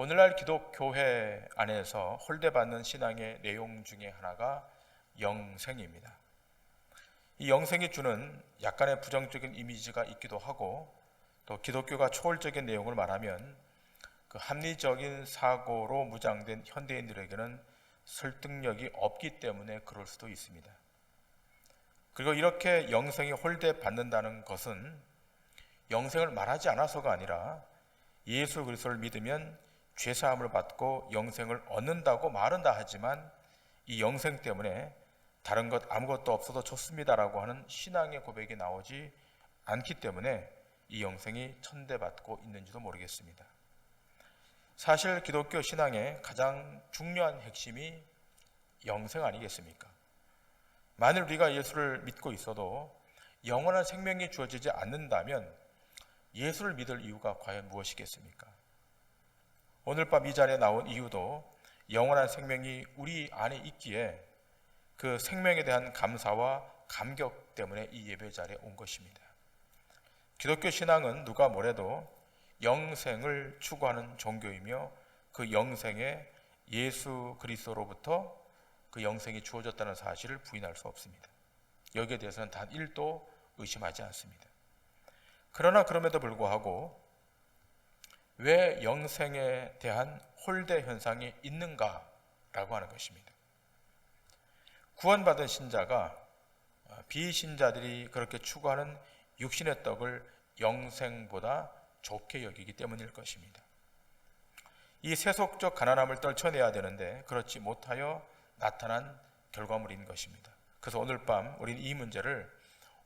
오늘날 기독교회 안에서 홀대받는 신앙의 내용 중에 하나가 영생입니다. 이 영생이 주는 약간의 부정적인 이미지가 있기도 하고, 또 기독교가 초월적인 내용을 말하면 그 합리적인 사고로 무장된 현대인들에게는 설득력이 없기 때문에 그럴 수도 있습니다. 그리고 이렇게 영생이 홀대받는다는 것은 영생을 말하지 않아서가 아니라 예수 그리스도를 믿으면 죄사함을 받고 영생을 얻는다고 말은 다 하지만 이 영생 때문에 다른 것 아무것도 없어도 좋습니다라고 하는 신앙의 고백이 나오지 않기 때문에 이 영생이 천대받고 있는지도 모르겠습니다. 사실 기독교 신앙의 가장 중요한 핵심이 영생 아니겠습니까? 만일 우리가 예수를 믿고 있어도 영원한 생명이 주어지지 않는다면 예수를 믿을 이유가 과연 무엇이겠습니까? 오늘 밤 이 자리에 나온 이유도 영원한 생명이 우리 안에 있기에 그 생명에 대한 감사와 감격 때문에 이 예배 자리에 온 것입니다. 기독교 신앙은 누가 뭐래도 영생을 추구하는 종교이며 그 영생에 예수 그리스도로부터 그 영생이 주어졌다는 사실을 부인할 수 없습니다. 여기에 대해서는 단 1도 의심하지 않습니다. 그러나 그럼에도 불구하고 왜 영생에 대한 홀대 현상이 있는가라고 하는 것입니다. 구원받은 신자가 비신자들이 그렇게 추구하는 육신의 떡을 영생보다 좋게 여기기 때문일 것입니다. 이 세속적 가난함을 떨쳐내야 되는데 그렇지 못하여 나타난 결과물인 것입니다. 그래서 오늘 밤 우리는 이 문제를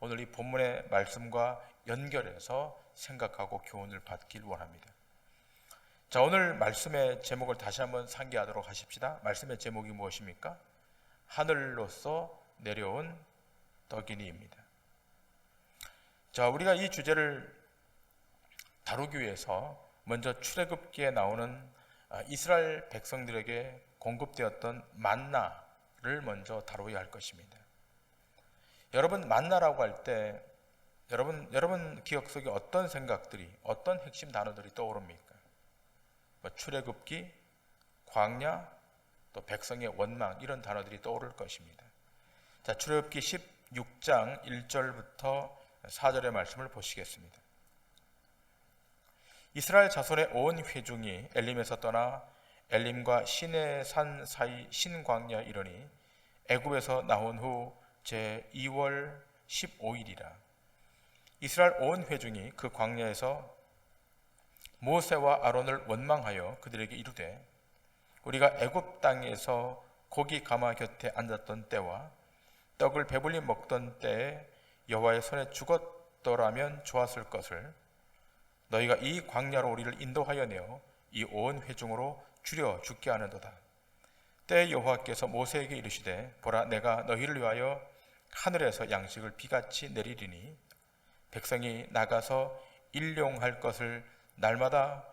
오늘 이 본문의 말씀과 연결해서 생각하고 교훈을 받길 원합니다. 자, 오늘 말씀의 제목을 다시 한번 상기하도록 하십시다. 말씀의 제목이 무엇입니까? 하늘로서 내려온 떡이니입니다. 자, 우리가 이 주제를 다루기 위해서 먼저 출애굽기에 나오는 이스라엘 백성들에게 공급되었던 만나를 먼저 다루어야 할 것입니다. 여러분, 만나라고 할 때 여러분 기억 속에 어떤 생각들이, 어떤 핵심 단어들이 떠오릅니까? 출애굽기, 광야, 또 백성의 원망, 이런 단어들이 떠오를 것입니다. 자, 출애굽기 16장 1절부터 4절의 말씀을 보시겠습니다. 이스라엘 자손의 온 회중이 엘림에서 떠나 엘림과 시내산 사이 신광야 이르니 애굽에서 나온 후 제2월 15일이라. 이스라엘 온 회중이 그 광야에서 모세와 아론을 원망하여 그들에게 이르되 우리가 애굽 땅에서 고기 가마 곁에 앉았던 때와 떡을 배불리 먹던 때에 여호와의 손에 죽었더라면 좋았을 것을 너희가 이 광야로 우리를 인도하여 내어 이 온 회중으로 죽여 죽게 하는도다. 때에 여호와께서 모세에게 이르시되 보라, 내가 너희를 위하여 하늘에서 양식을 비같이 내리리니 백성이 나가서 일용할 것을 날마다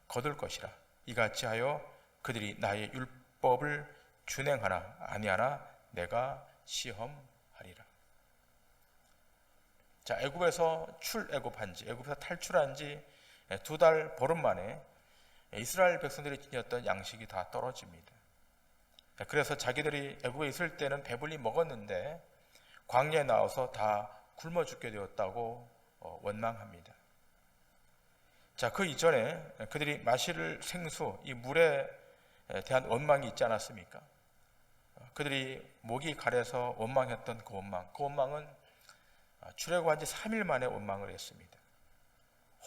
거둘 것이라. 이같이 하여 그들이 나의 율법을 준행하나 아니하나 내가 시험하리라. 자, 애굽에서 애굽에서 탈출한 지 2달 보름 만에 이스라엘 백성들이 지녔던 양식이 다 떨어집니다. 그래서 자기들이 애굽에 있을 때는 배불리 먹었는데 광야에 나와서 다 굶어 죽게 되었다고 원망합니다. 자, 그 이전에 그들이 마실 생수, 이 물에 대한 원망이 있지 않았습니까? 그들이 목이 가래서 원망했던 그 원망은 출애굽한 지 3일 만에 원망을 했습니다.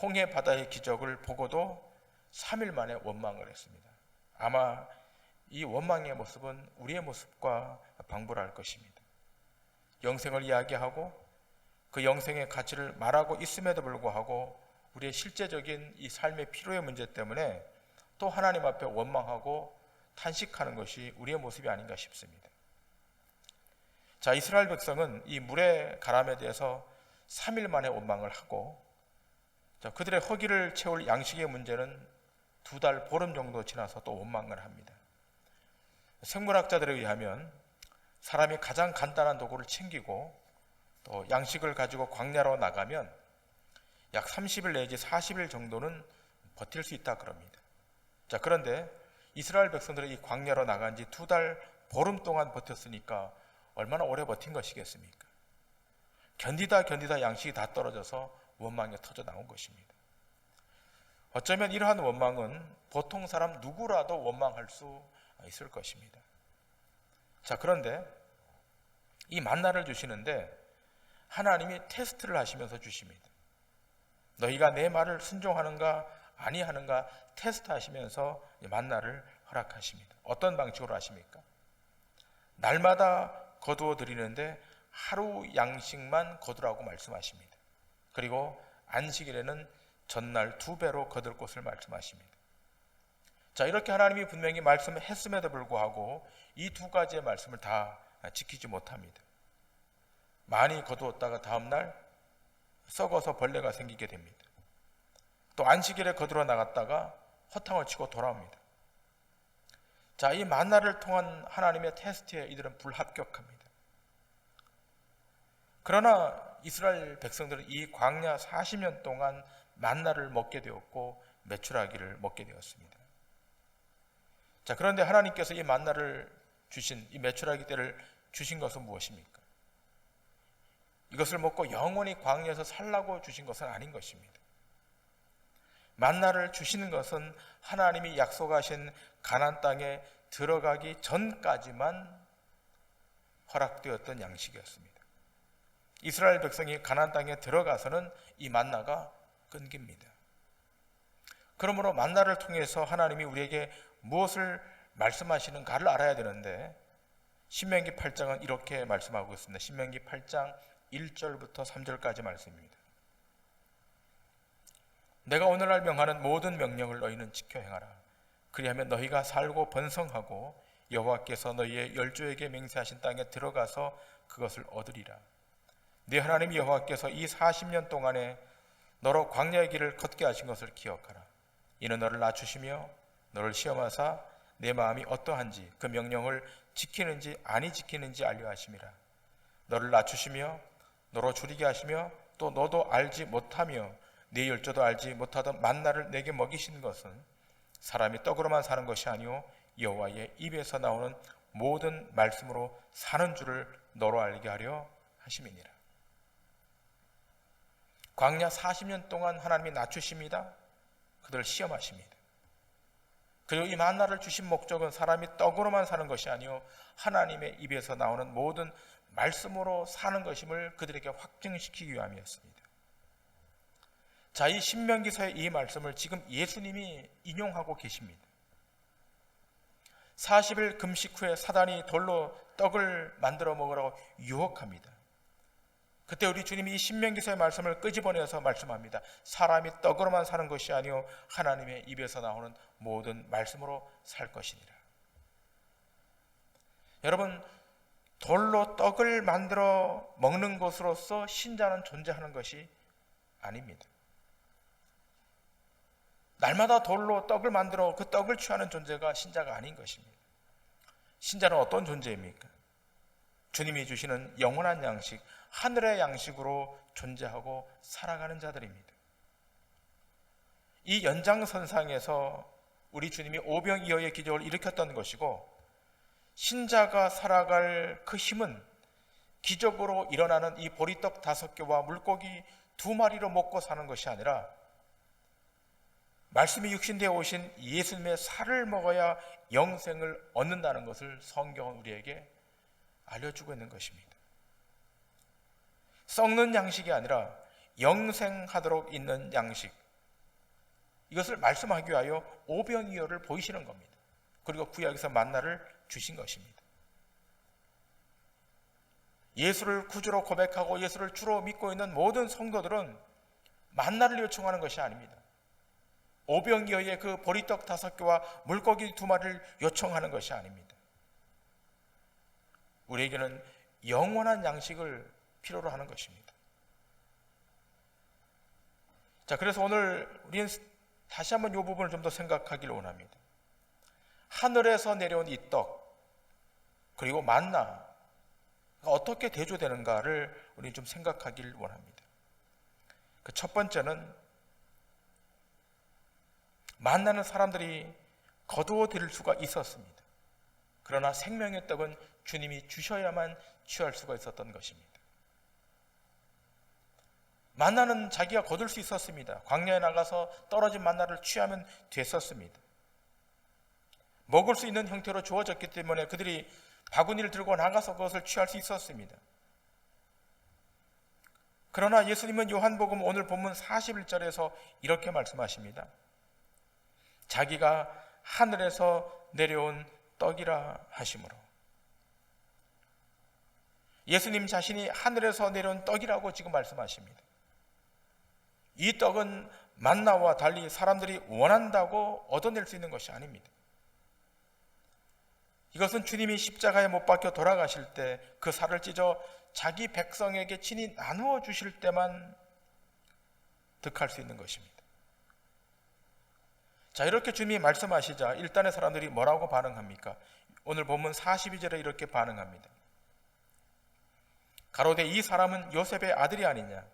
홍해 바다의 기적을 보고도 3일 만에 원망을 했습니다. 아마 이 원망의 모습은 우리의 모습과 방불할 것입니다. 영생을 이야기하고 그 영생의 가치를 말하고 있음에도 불구하고 우리의 실제적인 이 삶의 필요의 문제 때문에 또 하나님 앞에 원망하고 탄식하는 것이 우리의 모습이 아닌가 싶습니다. 자, 이스라엘 백성은 이 물의 가람에 대해서 3일 만에 원망을 하고, 자, 그들의 허기를 채울 양식의 문제는 2달 보름 정도 지나서 또 원망을 합니다. 생물학자들에 의하면 사람이 가장 간단한 도구를 챙기고 또 양식을 가지고 광야로 나가면 약 30일 내지 40일 정도는 버틸 수 있다 그럽니다. 자, 그런데 이스라엘 백성들이 이 광야로 나간 지 2달 보름 동안 버텼으니까 얼마나 오래 버틴 것이겠습니까? 견디다 양식이 다 떨어져서 원망이 터져 나온 것입니다. 어쩌면 이러한 원망은 보통 사람 누구라도 원망할 수 있을 것입니다. 자, 그런데 이 만나를 주시는데 하나님이 테스트를 하시면서 주십니다. 너희가 내 말을 순종하는가 아니하는가 테스트하시면서 만나를 허락하십니다. 어떤 방식으로 하십니까? 날마다 거두어 드리는데 하루 양식만 거두라고 말씀하십니다. 그리고 안식일에는 전날 2배로 거둘 것을 말씀하십니다. 자, 이렇게 하나님이 분명히 말씀했음에도 불구하고 이 2가지의 말씀을 다 지키지 못합니다. 많이 거두었다가 다음날 썩어서 벌레가 생기게 됩니다. 또 안식일에 거두러 나갔다가 허탕을 치고 돌아옵니다. 자, 이 만나를 통한 하나님의 테스트에 이들은 불합격합니다. 그러나 이스라엘 백성들은 이 광야 40년 동안 만나를 먹게 되었고 메추라기를 먹게 되었습니다. 자, 그런데 하나님께서 이 만나를 주신, 이 메추라기 떼를 주신 것은 무엇입니까? 이것을 먹고 영원히 광야에서 살라고 주신 것은 아닌 것입니다. 만나를 주시는 것은 하나님이 약속하신 가나안 땅에 들어가기 전까지만 허락되었던 양식이었습니다. 이스라엘 백성이 가나안 땅에 들어가서는 이 만나가 끊깁니다. 그러므로 만나를 통해서 하나님이 우리에게 무엇을 말씀하시는가를 알아야 되는데 신명기 8장은 이렇게 말씀하고 있습니다. 신명기 8장 1절부터 3절까지 말씀입니다. 내가 오늘날 명하는 모든 명령을 너희는 지켜 행하라. 그리하면 너희가 살고 번성하고 여호와께서 너희의 열조에게 맹세하신 땅에 들어가서 그것을 얻으리라. 네 하나님 여호와께서 이 40년 동안에 너로 광야의 길을 걷게 하신 것을 기억하라. 이는 너를 낮추시며 너를 시험하사 내 마음이 어떠한지 그 명령을 지키는지 아니 지키는지 알려 하심이라. 너를 낮추시며 너로 줄이게 하시며 또 너도 알지 못하며 네 열조도 알지 못하던 만나를 내게 먹이신 것은 사람이 떡으로만 사는 것이 아니오 여호와의 입에서 나오는 모든 말씀으로 사는 줄을 너로 알게 하려 하심이니라. 광야 40년 동안 하나님이 낮추십니다. 그들을 시험하십니다. 그리고 이 만나를 주신 목적은 사람이 떡으로만 사는 것이 아니오 하나님의 입에서 나오는 모든 말씀으로 사는 것임을 그들에게 확증시키기 위함이었습니다. 자, 이 신명기서의 이 말씀을 지금 예수님이 인용하고 계십니다. 40일 금식 후에 사단이 돌로 떡을 만들어 먹으라고 유혹합니다. 그때 우리 주님이 이 신명기서의 말씀을 끄집어내서 말씀합니다. 사람이 떡으로만 사는 것이 아니오 하나님의 입에서 나오는 모든 말씀으로 살 것이니라. 여러분, 돌로 떡을 만들어 먹는 것으로서 신자는 존재하는 것이 아닙니다. 날마다 돌로 떡을 만들어 그 떡을 취하는 존재가 신자가 아닌 것입니다. 신자는 어떤 존재입니까? 주님이 주시는 영원한 양식, 하늘의 양식으로 존재하고 살아가는 자들입니다. 이 연장선상에서 우리 주님이 오병이어의 기적을 일으켰던 것이고 신자가 살아갈 그 힘은 기적으로 일어나는 이 보리떡 5개와 물고기 2마리로 먹고 사는 것이 아니라 말씀이 육신되어 오신 예수님의 살을 먹어야 영생을 얻는다는 것을 성경은 우리에게 알려주고 있는 것입니다. 썩는 양식이 아니라 영생하도록 있는 양식, 이것을 말씀하기 위하여 오병이어를 보이시는 겁니다. 그리고 구약에서 만나를 주신 것입니다. 예수를 구주로 고백하고 예수를 주로 믿고 있는 모든 성도들은 만나를 요청하는 것이 아닙니다. 오병이어의 그 보리떡 5개와 물고기 2마리를 요청하는 것이 아닙니다. 우리에게는 영원한 양식을 필요로 하는 것입니다. 자, 그래서 오늘 우리는 다시 한번 이 부분을 좀 더 생각하기를 원합니다. 하늘에서 내려온 이 떡, 그리고 만나가 어떻게 대조되는가를 우리는 좀 생각하기를 원합니다. 그 첫 번째는 만나는 사람들이 거두어 드릴 수가 있었습니다. 그러나 생명의 떡은 주님이 주셔야만 취할 수가 있었던 것입니다. 만나는 자기가 거둘 수 있었습니다. 광야에 나가서 떨어진 만나를 취하면 됐었습니다. 먹을 수 있는 형태로 주어졌기 때문에 그들이 바구니를 들고 나가서 그것을 취할 수 있었습니다. 그러나 예수님은 요한복음 오늘 본문 41절에서 이렇게 말씀하십니다. 자기가 하늘에서 내려온 떡이라 하시므로. 예수님 자신이 하늘에서 내려온 떡이라고 지금 말씀하십니다. 이 떡은 만나와 달리 사람들이 원한다고 얻어낼 수 있는 것이 아닙니다. 이것은 주님이 십자가에 못 박혀 돌아가실 때 그 살을 찢어 자기 백성에게 친히 나누어 주실 때만 득할 수 있는 것입니다. 자, 이렇게 주님이 말씀하시자 일단의 사람들이 뭐라고 반응합니까? 오늘 본문 42절에 이렇게 반응합니다. 가로되 이 사람은 요셉의 아들이 아니냐?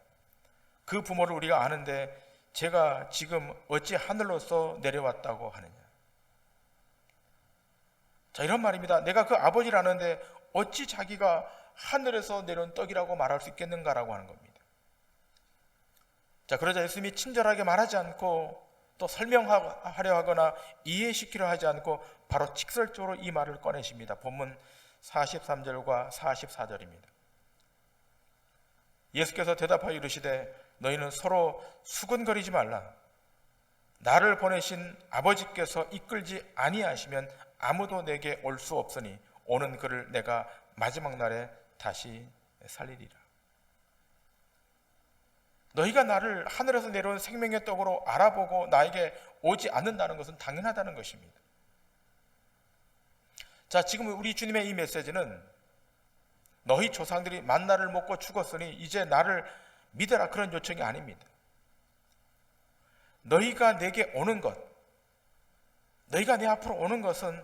그 부모를 우리가 아는데 제가 지금 어찌 하늘로서 내려왔다고 하느냐? 자, 이런 말입니다. 내가 그 아버지를 아는데 어찌 자기가 하늘에서 내려온 떡이라고 말할 수 있겠는가라고 하는 겁니다. 자, 그러자 예수님이 친절하게 말하지 않고 또 설명하려 하거나 이해시키려 하지 않고 바로 직설적으로 이 말을 꺼내십니다. 본문 43절과 44절입니다. 예수께서 대답하여 이르시되 너희는 서로 수군거리지 말라. 나를 보내신 아버지께서 이끌지 아니하시면 아무도 내게 올 수 없으니 오는 그를 내가 마지막 날에 다시 살리리라. 너희가 나를 하늘에서 내려온 생명의 떡으로 알아보고 나에게 오지 않는다는 것은 당연하다는 것입니다. 자, 지금 우리 주님의 이 메시지는 너희 조상들이 만나를 먹고 죽었으니 이제 나를 믿어라, 그런 요청이 아닙니다. 너희가 내게 오는 것, 너희가 내 앞으로 오는 것은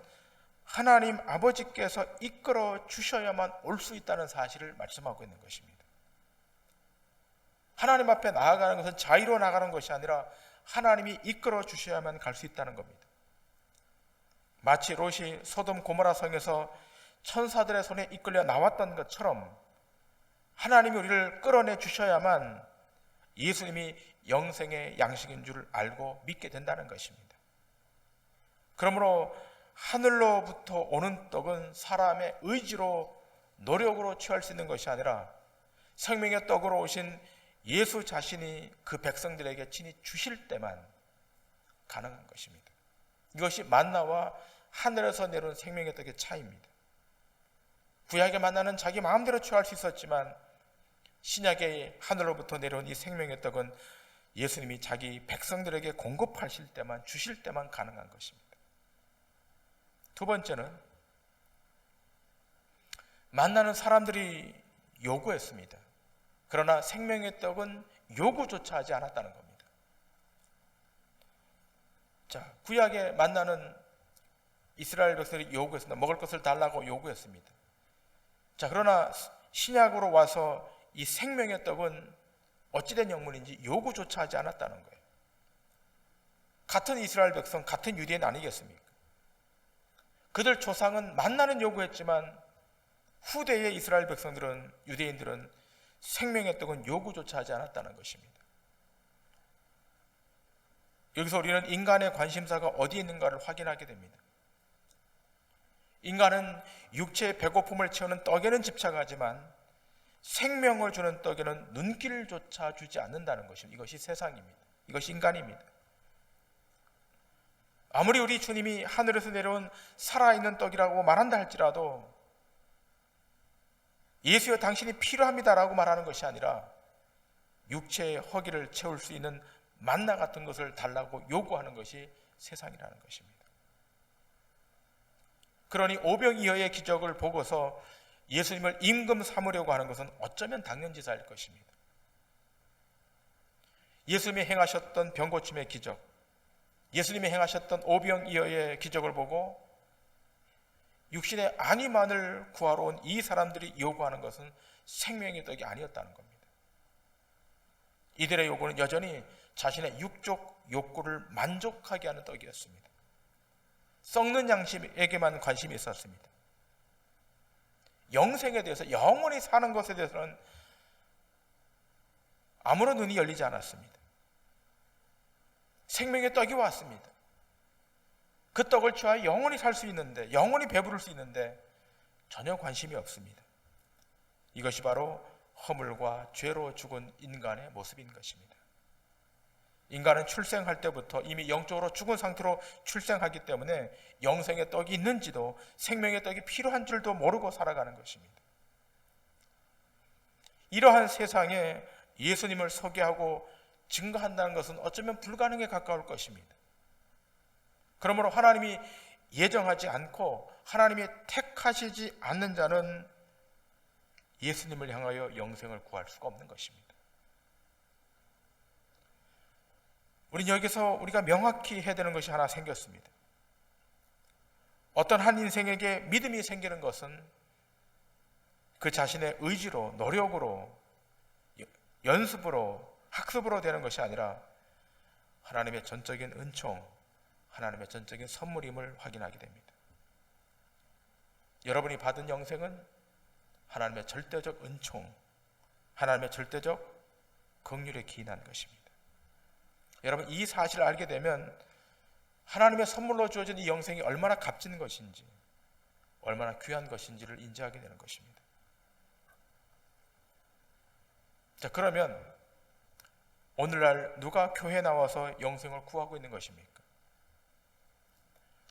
하나님 아버지께서 이끌어 주셔야만 올 수 있다는 사실을 말씀하고 있는 것입니다. 하나님 앞에 나아가는 것은 자의로 나가는 것이 아니라 하나님이 이끌어 주셔야만 갈 수 있다는 겁니다. 마치 롯이 소돔 고모라 성에서 천사들의 손에 이끌려 나왔던 것처럼 하나님이 우리를 끌어내 주셔야만 예수님이 영생의 양식인 줄 알고 믿게 된다는 것입니다. 그러므로 하늘로부터 오는 떡은 사람의 의지로 노력으로 취할 수 있는 것이 아니라 생명의 떡으로 오신 예수 자신이 그 백성들에게 친히 주실 때만 가능한 것입니다. 이것이 만나와 하늘에서 내려온 생명의 떡의 차이입니다. 구약의 만나는 자기 마음대로 취할 수 있었지만 신약의 하늘로부터 내려온 이 생명의 떡은 예수님이 자기 백성들에게 공급하실 때만, 주실 때만 가능한 것입니다. 두 번째는 만나는 사람들이 요구했습니다. 그러나 생명의 떡은 요구조차 하지 않았다는 겁니다. 자, 구약의 만나는 이스라엘 백성들이 요구했습니다. 먹을 것을 달라고 요구했습니다. 자, 그러나 신약으로 와서 이 생명의 떡은 어찌된 영문인지 요구조차 하지 않았다는 거예요. 같은 이스라엘 백성, 같은 유대인 아니겠습니까? 그들 조상은 만나는 요구했지만 후대의 이스라엘 백성들은, 유대인들은 생명의 떡은 요구조차 하지 않았다는 것입니다. 여기서 우리는 인간의 관심사가 어디에 있는가를 확인하게 됩니다. 인간은 육체의 배고픔을 채우는 떡에는 집착하지만 생명을 주는 떡에는 눈길조차 주지 않는다는 것입니다. 이것이 세상입니다. 이것이 인간입니다. 아무리 우리 주님이 하늘에서 내려온 살아있는 떡이라고 말한다 할지라도 예수여 당신이 필요합니다라고 말하는 것이 아니라 육체의 허기를 채울 수 있는 만나 같은 것을 달라고 요구하는 것이 세상이라는 것입니다. 그러니 오병이어의 기적을 보고서 예수님을 임금 삼으려고 하는 것은 어쩌면 당연지사일 것입니다. 예수님이 행하셨던 병고침의 기적, 예수님이 행하셨던 오병이어의 기적을 보고 육신의 안위만을 구하러 온 이 사람들이 요구하는 것은 생명의 떡이 아니었다는 겁니다. 이들의 요구는 여전히 자신의 육적 욕구를 만족하게 하는 떡이었습니다. 썩는 양식에게만 관심이 있었습니다. 영생에 대해서, 영원히 사는 것에 대해서는 아무런 눈이 열리지 않았습니다. 생명의 떡이 왔습니다. 그 떡을 취하여 영원히 살 수 있는데, 영원히 배부를 수 있는데 전혀 관심이 없습니다. 이것이 바로 허물과 죄로 죽은 인간의 모습인 것입니다. 인간은 출생할 때부터 이미 영적으로 죽은 상태로 출생하기 때문에 영생의 떡이 있는지도, 생명의 떡이 필요한 줄도 모르고 살아가는 것입니다. 이러한 세상에 예수님을 소개하고 증거한다는 것은 어쩌면 불가능에 가까울 것입니다. 그러므로 하나님이 예정하지 않고 하나님이 택하시지 않는 자는 예수님을 향하여 영생을 구할 수가 없는 것입니다. 우리는 여기서 우리가 명확히 해야 되는 것이 하나 생겼습니다. 어떤 한 인생에게 믿음이 생기는 것은 그 자신의 의지로, 노력으로, 연습으로, 학습으로 되는 것이 아니라 하나님의 전적인 은총, 하나님의 전적인 선물임을 확인하게 됩니다. 여러분이 받은 영생은 하나님의 절대적 은총, 하나님의 절대적 긍휼에 기인한 것입니다. 여러분, 이 사실을 알게 되면 하나님의 선물로 주어진 이 영생이 얼마나 값진 것인지, 얼마나 귀한 것인지를 인지하게 되는 것입니다. 자, 그러면 오늘날 누가 교회에 나와서 영생을 구하고 있는 것입니까?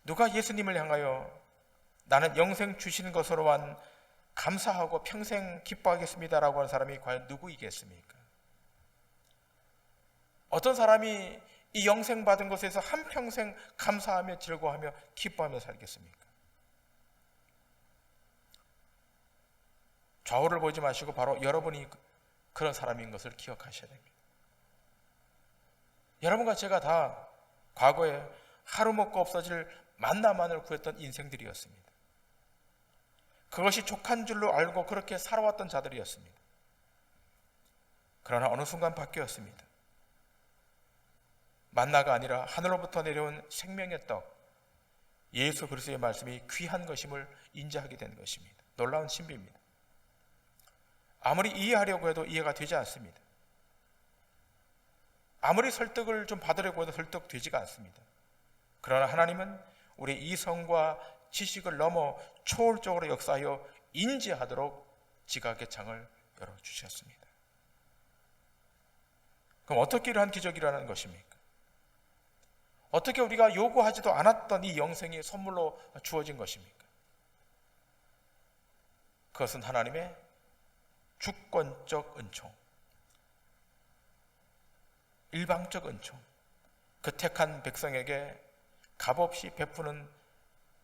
누가 예수님을 향하여 나는 영생 주시는 것으로만 감사하고 평생 기뻐하겠습니다라고 하는 사람이 과연 누구이겠습니까? 어떤 사람이 이 영생 받은 것에서 한평생 감사하며 즐거워하며 기뻐하며 살겠습니까? 좌우를 보지 마시고 바로 여러분이 그런 사람인 것을 기억하셔야 됩니다. 여러분과 제가 다 과거에 하루 먹고 없어질 만나만을 구했던 인생들이었습니다. 그것이 족한 줄로 알고 그렇게 살아왔던 자들이었습니다. 그러나 어느 순간 바뀌었습니다. 만나가 아니라 하늘로부터 내려온 생명의 떡, 예수 그리스도의 말씀이 귀한 것임을 인지하게 된 것입니다. 놀라운 신비입니다. 아무리 이해하려고 해도 이해가 되지 않습니다. 아무리 설득을 좀 받으려고 해도 설득되지가 않습니다. 그러나 하나님은 우리 이성과 지식을 넘어 초월적으로 역사하여 인지하도록 지각의 창을 열어주셨습니다. 그럼 어떻게 이러한 기적이 일어나는 것입니까? 어떻게 우리가 요구하지도 않았던 이 영생이 선물로 주어진 것입니까? 그것은 하나님의 주권적 은총, 일방적 은총, 그 택한 백성에게 값없이 베푸는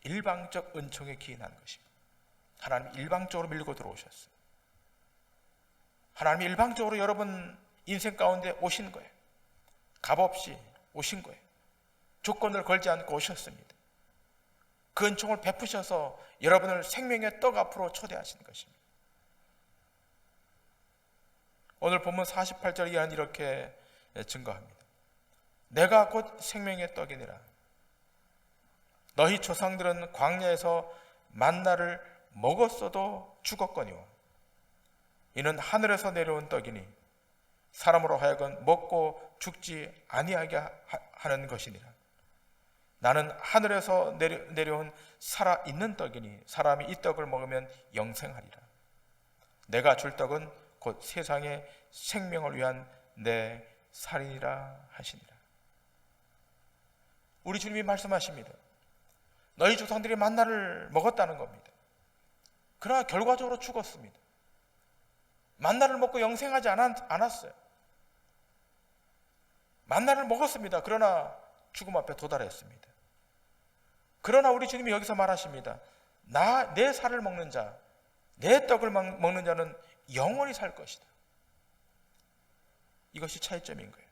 일방적 은총에 기인한 것입니다. 하나님 일방적으로 밀고 들어오셨어요. 하나님이 일방적으로 여러분 인생 가운데 오신 거예요. 값없이 오신 거예요. 조건을 걸지 않고 오셨습니다. 그 은총을 베푸셔서 여러분을 생명의 떡 앞으로 초대하신 것입니다. 오늘 본문 48절 이하는 이렇게 증거합니다. 내가 곧 생명의 떡이니라. 너희 조상들은 광야에서 만나를 먹었어도 죽었거니와 이는 하늘에서 내려온 떡이니 사람으로 하여금 먹고 죽지 아니하게 하는 것이니라. 나는 하늘에서 내려온 살아있는 떡이니 사람이 이 떡을 먹으면 영생하리라. 내가 줄 떡은 곧 세상의 생명을 위한 내 살이니라 하시니라. 우리 주님이 말씀하십니다. 너희 조상들이 만나를 먹었다는 겁니다. 그러나 결과적으로 죽었습니다. 만나를 먹고 영생하지 않았어요. 만나를 먹었습니다. 그러나 죽음 앞에 도달했습니다. 그러나 우리 주님이 여기서 말하십니다. 내 살을 먹는 자, 내 떡을 먹는 자는 영원히 살 것이다. 이것이 차이점인 거예요.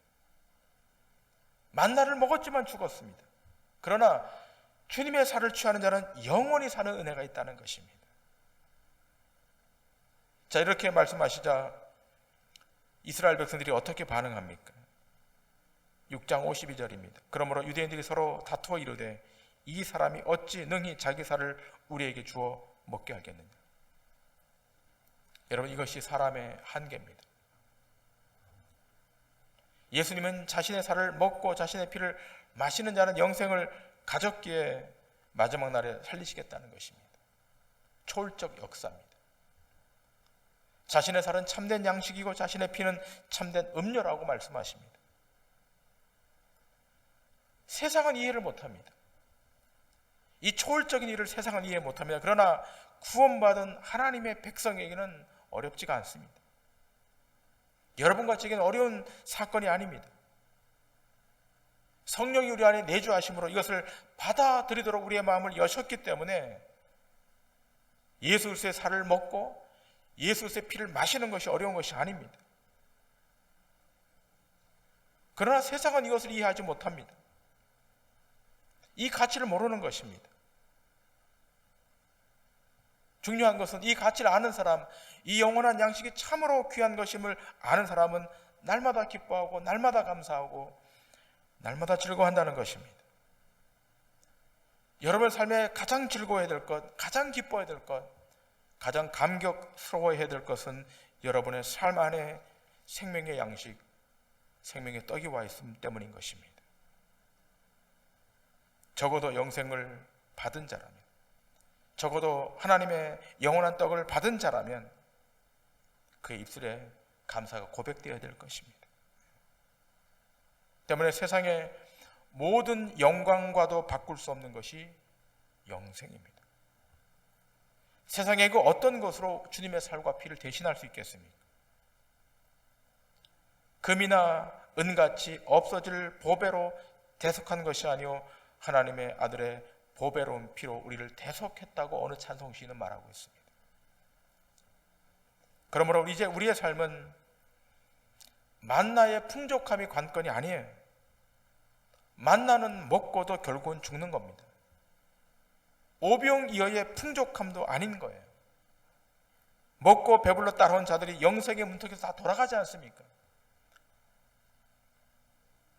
만나를 먹었지만 죽었습니다. 그러나 주님의 살을 취하는 자는 영원히 사는 은혜가 있다는 것입니다. 자, 이렇게 말씀하시자 이스라엘 백성들이 어떻게 반응합니까? 6장 52절입니다. 그러므로 유대인들이 서로 다투어 이르되 이 사람이 어찌 능히 자기 살을 우리에게 주어 먹게 하겠느냐. 여러분, 이것이 사람의 한계입니다. 예수님은 자신의 살을 먹고 자신의 피를 마시는 자는 영생을 가졌기에 마지막 날에 살리시겠다는 것입니다. 초월적 역사입니다. 자신의 살은 참된 양식이고 자신의 피는 참된 음료라고 말씀하십니다. 세상은 이해를 못합니다. 이 초월적인 일을 세상은 이해 못합니다. 그러나 구원받은 하나님의 백성에게는 어렵지가 않습니다. 여러분과 제게는 어려운 사건이 아닙니다. 성령이 우리 안에 내주하심으로 이것을 받아들이도록 우리의 마음을 여셨기 때문에 예수 그리스도의 살을 먹고 예수 그리스도의 피를 마시는 것이 어려운 것이 아닙니다. 그러나 세상은 이것을 이해하지 못합니다. 이 가치를 모르는 것입니다. 중요한 것은 이 가치를 아는 사람, 이 영원한 양식이 참으로 귀한 것임을 아는 사람은 날마다 기뻐하고 날마다 감사하고 날마다 즐거워한다는 것입니다. 여러분의 삶에 가장 즐거워해야 될 것, 가장 기뻐해야 될 것, 가장 감격스러워해야 될 것은 여러분의 삶 안에 생명의 양식, 생명의 떡이 와 있음 때문인 것입니다. 적어도 영생을 받은 자라면, 적어도 하나님의 영원한 떡을 받은 자라면 그의 입술에 감사가 고백되어야 될 것입니다. 때문에 세상의 모든 영광과도 바꿀 수 없는 것이 영생입니다. 세상의 그 어떤 것으로 주님의 살과 피를 대신할 수 있겠습니까? 금이나 은같이 없어질 보배로 대속한 것이 아니요 하나님의 아들의 보배로운 피로 우리를 대속했다고 어느 찬송시인은 말하고 있습니다. 그러므로 이제 우리의 삶은 만나의 풍족함이 관건이 아니에요. 만나는 먹고도 결국은 죽는 겁니다. 오병이어의 풍족함도 아닌 거예요. 먹고 배불러 따라온 자들이 영생의 문턱에서 다 돌아가지 않습니까?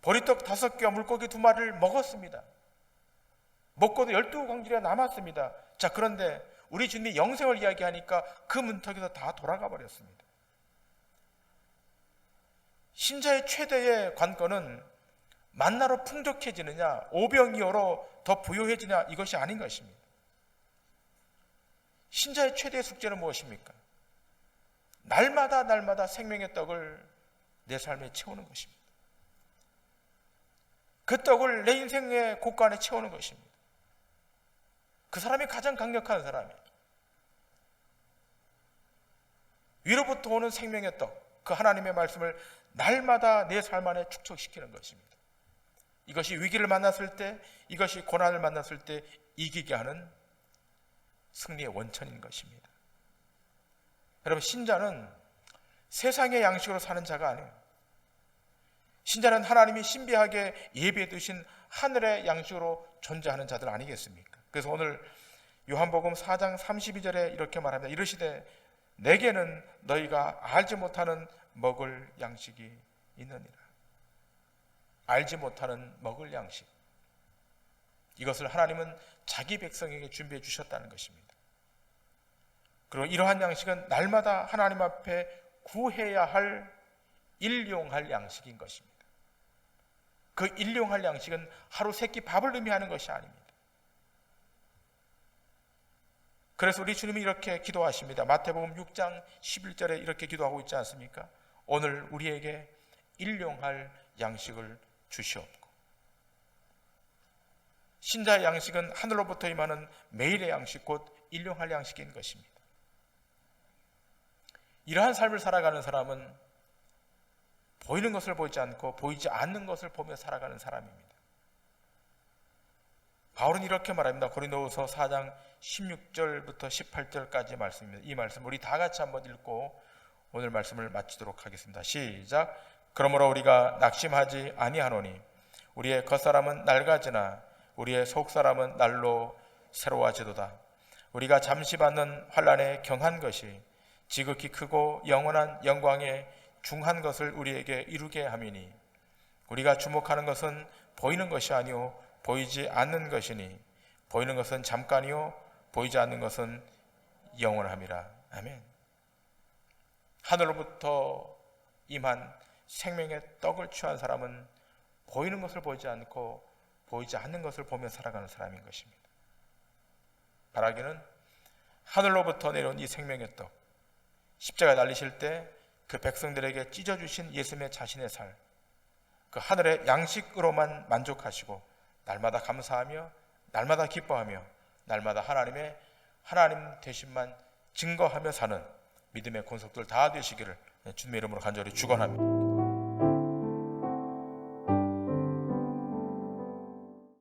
보리떡 5개와 물고기 2마리를 먹었습니다. 먹고도 12광주리가 남았습니다. 자, 그런데 우리 주님이 영생을 이야기하니까 그 문턱에서 다 돌아가 버렸습니다. 신자의 최대의 관건은 만나로 풍족해지느냐, 오병이어로 더 부유해지냐, 이것이 아닌 것입니다. 신자의 최대의 숙제는 무엇입니까? 날마다 생명의 떡을 내 삶에 채우는 것입니다. 그 떡을 내 인생의 곳간에 채우는 것입니다. 그 사람이 가장 강력한 사람이에요. 위로부터 오는 생명의 떡, 그 하나님의 말씀을 날마다 내 삶 안에 축적시키는 것입니다. 이것이 위기를 만났을 때, 이것이 고난을 만났을 때 이기게 하는 승리의 원천인 것입니다. 여러분, 신자는 세상의 양식으로 사는 자가 아니에요. 신자는 하나님이 신비하게 예비해 두신 하늘의 양식으로 존재하는 자들 아니겠습니까? 그래서 오늘 요한복음 4장 32절에 이렇게 말합니다. 이르시되 내게는 너희가 알지 못하는 먹을 양식이 있느니라. 알지 못하는 먹을 양식, 이것을 하나님은 자기 백성에게 준비해 주셨다는 것입니다. 그리고 이러한 양식은 날마다 하나님 앞에 구해야 할, 일용할 양식인 것입니다. 그 일용할 양식은 하루 3끼 밥을 의미하는 것이 아닙니다. 그래서 우리 주님이 이렇게 기도하십니다. 마태복음 6장 11절에 이렇게 기도하고 있지 않습니까? 오늘 우리에게 일용할 양식을 주시옵고. 신자의 양식은 하늘로부터 임하는 매일의 양식, 곧 일용할 양식인 것입니다. 이러한 삶을 살아가는 사람은 보이는 것을 보지 않고 보이지 않는 것을 보며 살아가는 사람입니다. 바울은 이렇게 말합니다. 고린도후서 4장 16절부터 18절까지 말씀입니다. 이 말씀 우리 다 같이 한번 읽고 오늘 말씀을 마치도록 하겠습니다. 시작. 그러므로 우리가 낙심하지 아니하노니 우리의 겉사람은 낡아지나 우리의 속사람은 날로 새로워지도다. 우리가 잠시 받는 환난에 경한 것이 지극히 크고 영원한 영광에 중한 것을 우리에게 이루게 함이니 우리가 주목하는 것은 보이는 것이 아니오 보이지 않는 것이니 보이는 것은 잠깐이요 보이지 않는 것은 영원함이라. 아멘. 하늘로부터 임한 생명의 떡을 취한 사람은 보이는 것을 보지 않고 보이지 않는 것을 보며 살아가는 사람인 것입니다. 바라기는 하늘로부터 내려온 이 생명의 떡, 십자가 달리실 때 그 백성들에게 찢어주신 예수님의 자신의 살, 그 하늘의 양식으로만 만족하시고 날마다 감사하며 날마다 기뻐하며 날마다 하나님의 하나님 되심만 증거하며 사는 믿음의 권속들 다 되시기를 주님의 이름으로 간절히 축원합니다.